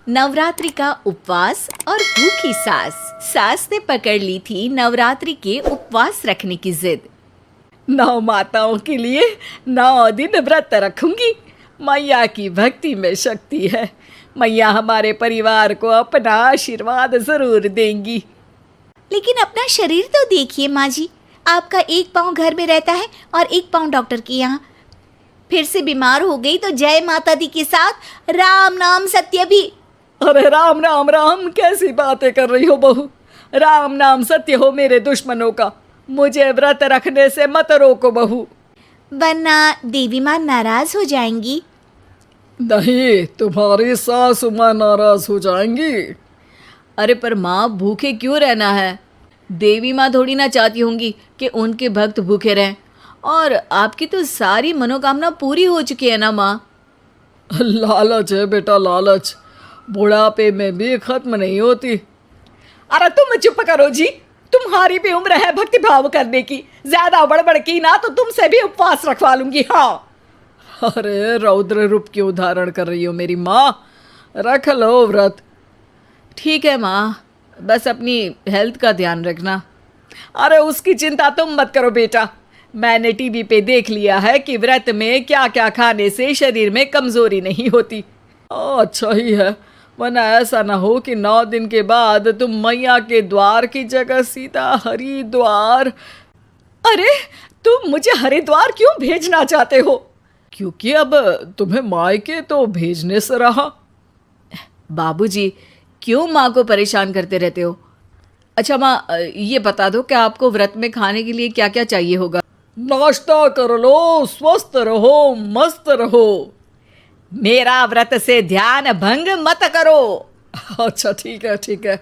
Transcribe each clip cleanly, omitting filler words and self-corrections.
नवरात्रि का उपवास और भूखी सास। सास ने पकड़ ली थी नवरात्रि के उपवास रखने की जिद। 9 माताओं के लिए 9 दिन व्रत रखूंगी। मैया की भक्ति में शक्ति है। मैया हमारे परिवार को अपना आशीर्वाद जरूर देंगी। लेकिन अपना शरीर तो देखिए माँ जी, आपका एक पाँव घर में रहता है और एक पाँव डॉक्टर के यहाँ। फिर से बीमार हो गई तो जय माता दी के साथ राम नाम सत्य भी। अरे राम राम राम कैसी बातें कर रही हो बहू। राम नाम सत्य हो मेरे दुश्मनों का। मुझे व्रत रखने से मत रोको बहू, वरना देवी माँ नाराज हो जाएंगी। नहीं, तुम्हारी सासु माँ नाराज हो जाएंगी। अरे पर माँ, भूखे क्यों रहना है? देवी माँ थोड़ी ना चाहती होंगी कि उनके भक्त भूखे रहें। और आपकी तो सारी मनोकामना पूरी हो चुकी है ना माँ। लालच है बेटा, लालच बुढ़ापे में भी खत्म नहीं होती। अरे तुम चुप करो जी, तुम्हारी भी उम्र है भक्ति भाव करने की। ज्यादा बड़बड़ की ना तो तुमसे भी उपवास रखवा लूंगी। हाँ, अरे रौद्र रूप क्यों धारण कर रही हो मेरी माँ? रख लो व्रत। ठीक है माँ, बस अपनी हेल्थ का ध्यान रखना। अरे उसकी चिंता तुम मत करो बेटा। मैंने टीवी पे देख लिया है कि व्रत में क्या क्या खाने से शरीर में कमजोरी नहीं होती। अच्छा ही है, वरना ऐसा ना हो कि 9 दिन के बाद तुम मैया के द्वार की जगह सीधा हरिद्वार। अरे तुम मुझे हरिद्वार क्यों भेजना चाहते हो? क्योंकि अब तुम्हें मायके तो भेजने से रहा। बाबूजी, क्यों माँ को परेशान करते रहते हो? अच्छा माँ, ये बता दो कि आपको व्रत में खाने के लिए क्या क्या चाहिए होगा? नाश्ता कर लो, स्वस्थ रहो, मस्त रहो। मेरा व्रत से ध्यान भंग मत करो। अच्छा ठीक है ठीक है,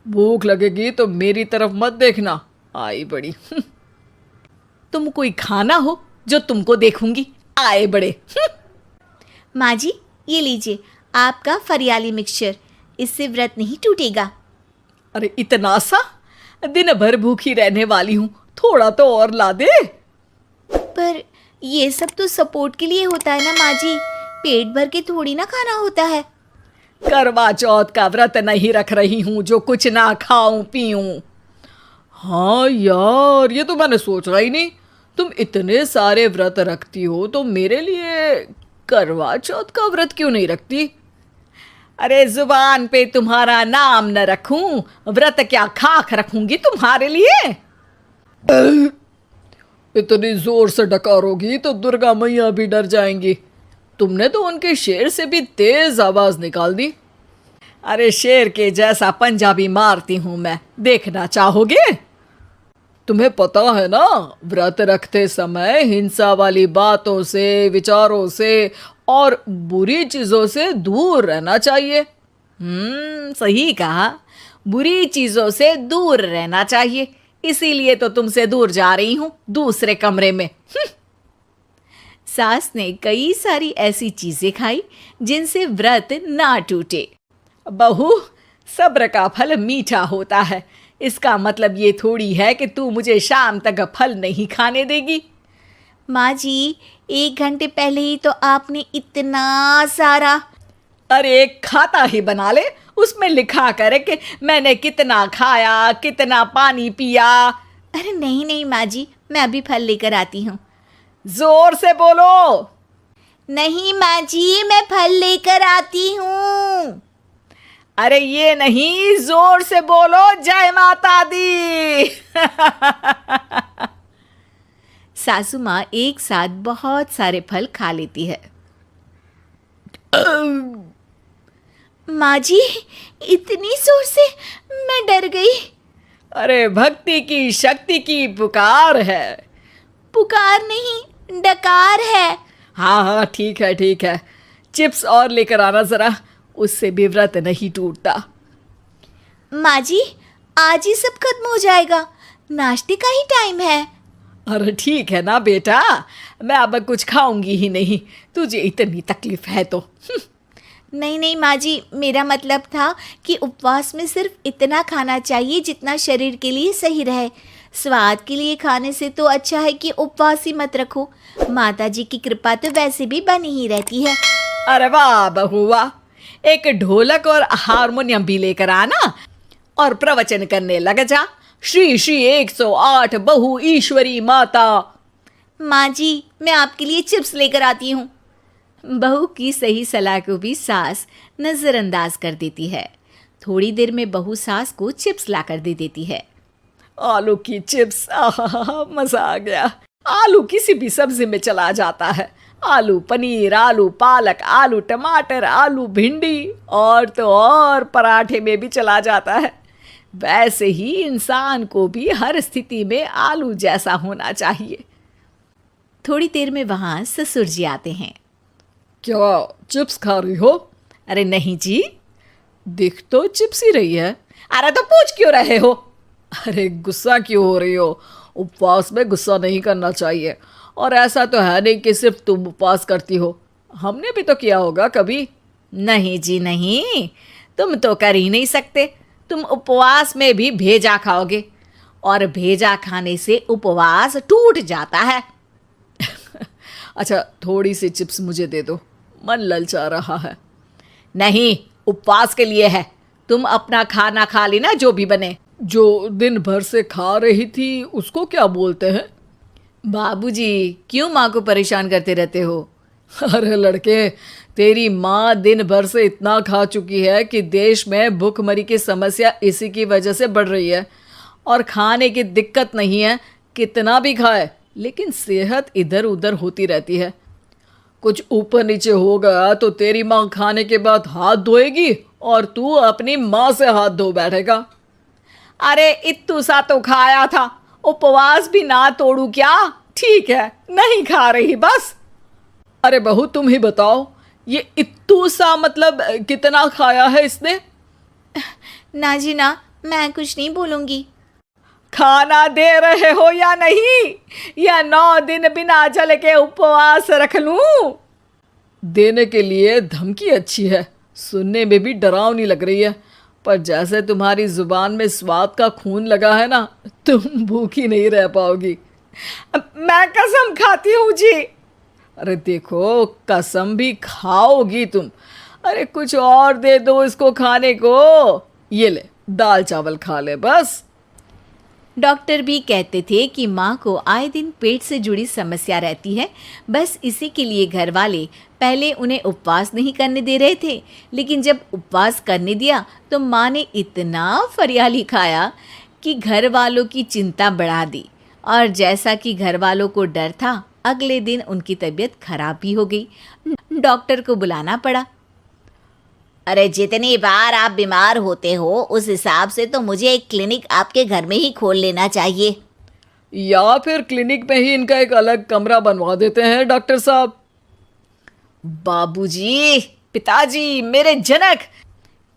भूख लगेगी तो मेरी तरफ मत देखना। आई बड़ी। तुम कोई खाना हो जो तुमको देखूंगी? आए बड़े। माँ जी, ये लीजिए आपका फरियाली मिक्सचर, इससे व्रत नहीं टूटेगा। अरे इतना सा? दिन भर भूखी रहने वाली हूँ, थोड़ा तो और ला दे। पर ये सब तो सपोर्ट के लिए होता है ना माँ जी, पेट भर के थोड़ी ना खाना होता है। करवा चौथ का व्रत नहीं रख रही हूँ जो कुछ ना खाऊं पीऊं। हाँ यार, ये तो मैंने सोचा ही नहीं। तुम इतने सारे व्रत रखती हो तो मेरे लिए करवा चौथ का व्रत क्यों नहीं रखती? अरे जुबान पे तुम्हारा नाम न रखूं, व्रत क्या खाक रखूंगी तुम्हारे लिए? इतनी जोर से डकारोगी तो दुर्गा मैया भी डर जाएंगी। तुमने तो उनके शेर से भी तेज आवाज निकाल दी। अरे शेर के जैसा पंजाबी मारती हूं मैं, देखना चाहोगे? तुम्हें पता है ना, व्रत रखते समय हिंसा वाली बातों से, विचारों से और बुरी चीजों से दूर रहना चाहिए। सही कहा, बुरी चीजों से दूर रहना चाहिए। इसीलिए तो तुमसे दूर जा रही हूं, दूसरे कमरे में। सास ने कई सारी ऐसी चीजें खाई जिनसे व्रत ना टूटे। बहू, सब्र का फल मीठा होता है। इसका मतलब ये थोड़ी है कि तू मुझे शाम तक फल नहीं खाने देगी। माँ जी, 1 घंटे पहले ही तो आपने इतना सारा। अरे एक खाता ही बना ले, उसमें लिखा करे कि मैंने कितना खाया, कितना पानी पिया। अरे नहीं नहीं माँ जी, मैं अभी फल लेकर आती हूँ। जोर से बोलो। नहीं माँ जी, मैं फल लेकर आती हूँ। अरे ये नहीं, जोर से बोलो, जय माता दी। सासू माँ एक साथ बहुत सारे फल खा लेती है। माँ जी, इतनी जोर से मैं डर गई। अरे भक्ति की शक्ति की पुकार है। पुकार नहीं, डकार है। हाँ हाँ ठीक है ठीक है, चिप्स और लेकर आना जरा, उससे भी व्रत नहीं टूटता। माँ जी, आज ही सब खत्म हो जाएगा, नाश्ते का ही टाइम है। अरे ठीक है ना बेटा, मैं अब कुछ खाऊंगी ही नहीं, तुझे इतनी तकलीफ है तो। नहीं नहीं माँ जी, मेरा मतलब था कि उपवास में सिर्फ इतना खाना चाहिए जितना शरीर के लिए सही रहे। स्वाद के लिए खाने से तो अच्छा है कि उपवास ही मत रखो। माता जी की कृपा तो वैसे भी बनी ही रहती है। अरे वाह बहू वाह, एक ढोलक और हारमोनियम भी लेकर आना और प्रवचन करने लग जा। श्री श्री 108 बहु ईश्वरी माता। माँ जी, मैं आपके लिए चिप्स लेकर आती हूँ। बहू की सही सलाह को भी सास नज़रअंदाज कर देती है। थोड़ी देर में बहू सास को चिप्स लाकर दे देती है। आलू की चिप्स, आहा, मजा आ गया। आलू किसी भी सब्जी में चला जाता है। आलू पनीर, आलू पालक, आलू टमाटर, आलू भिंडी और तो और पराठे में भी चला जाता है। वैसे ही इंसान को भी हर स्थिति में आलू जैसा होना चाहिए। थोड़ी देर में वहाँ ससुर जी आते हैं। क्या चिप्स खा रही हो? अरे नहीं जी, दिख तो चिप्स ही रही है। अरे तो पूछ क्यों रहे हो? अरे गुस्सा क्यों हो रही हो? उपवास में गुस्सा नहीं करना चाहिए। और ऐसा तो है नहीं कि सिर्फ तुम उपवास करती हो, हमने भी तो किया होगा कभी। नहीं जी नहीं, तुम तो कर ही नहीं सकते। तुम उपवास में भी भेजा खाओगे और भेजा खाने से उपवास टूट जाता है। अच्छा, थोड़ी सी चिप्स मुझे दे दो, मन ललचा रहा है। नहीं, उपवास के लिए है। तुम अपना खाना खा लेना, जो भी बने। जो दिन भर से खा रही थी उसको क्या बोलते हैं? बाबूजी, क्यों माँ को परेशान करते रहते हो? अरे लड़के, तेरी माँ दिन भर से इतना खा चुकी है कि देश में भूखमरी की समस्या इसी की वजह से बढ़ रही है। और खाने की दिक्कत नहीं है, कितना भी खाए, लेकिन सेहत इधर उधर होती रहती है। कुछ ऊपर नीचे हो गया तो तेरी माँ खाने के बाद हाथ धोएगी और तू अपनी माँ से हाथ धो बैठेगा। अरे इत्तू सा तो खाया था, उपवास भी ना तोड़ू क्या? ठीक है, नहीं खा रही बस। अरे बहू, तुम ही बताओ, ये इत्तू सा मतलब कितना खाया है इसने? ना जी ना, मैं कुछ नहीं बोलूँगी। खाना दे रहे हो या नहीं, या 9 दिन बिना जल के उपवास रख लूं? देने के लिए धमकी अच्छी है, सुनने में भी डरावनी लग रही है, पर जैसे तुम्हारी जुबान में स्वाद का खून लगा है ना, तुम भूखी नहीं रह पाओगी। मैं कसम खाती हूँ जी। अरे देखो, कसम भी खाओगी तुम। अरे कुछ और दे दो इसको खाने को। ये ले, दाल चावल खा ले बस। डॉक्टर भी कहते थे कि माँ को आए दिन पेट से जुड़ी समस्या रहती है। बस इसी के लिए घर वाले पहले उन्हें उपवास नहीं करने दे रहे थे, लेकिन जब उपवास करने दिया तो माँ ने इतना फरियाली खाया कि घर वालों की चिंता बढ़ा दी। और जैसा कि घर वालों को डर था, अगले दिन उनकी तबीयत खराब भी हो गई। डॉक्टर को बुलाना पड़ा। अरे जितनी बार आप बीमार होते हो, उस हिसाब से तो मुझे एक क्लिनिक आपके घर में ही खोल लेना चाहिए। या फिर क्लिनिक में ही इनका एक अलग कमरा बनवा देते हैं डॉक्टर साहब। बाबूजी, पिताजी, मेरे जनक,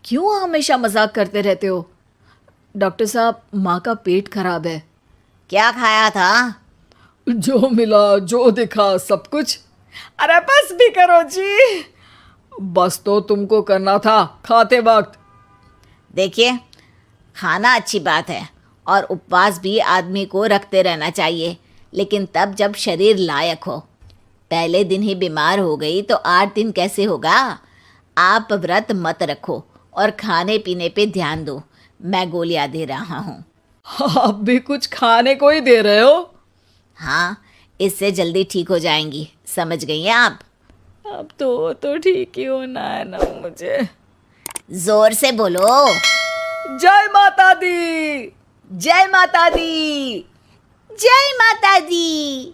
क्यों हमेशा मजाक करते रहते हो? डॉक्टर साहब, माँ का पेट खराब है। क्या खाया था? जो मिला, जो दिखा, सब कुछ। अरे बस भी करो जी। बस तो तुमको करना था खाते वक्त। देखिए, खाना अच्छी बात है और उपवास भी आदमी को रखते रहना चाहिए, लेकिन तब जब शरीर लायक हो। पहले दिन ही बीमार हो गई तो 8 दिन कैसे होगा? आप व्रत मत रखो और खाने पीने पे ध्यान दो। मैं गोलियां दे रहा हूँ। आप भी कुछ खाने को ही दे रहे हो? हाँ, इससे जल्दी ठीक हो जाएंगी। समझ गई हैं आप? अब तो ठीक ही होना है ना मुझे। जोर से बोलो। जय माता दी। जय माता दी। जय माता दी।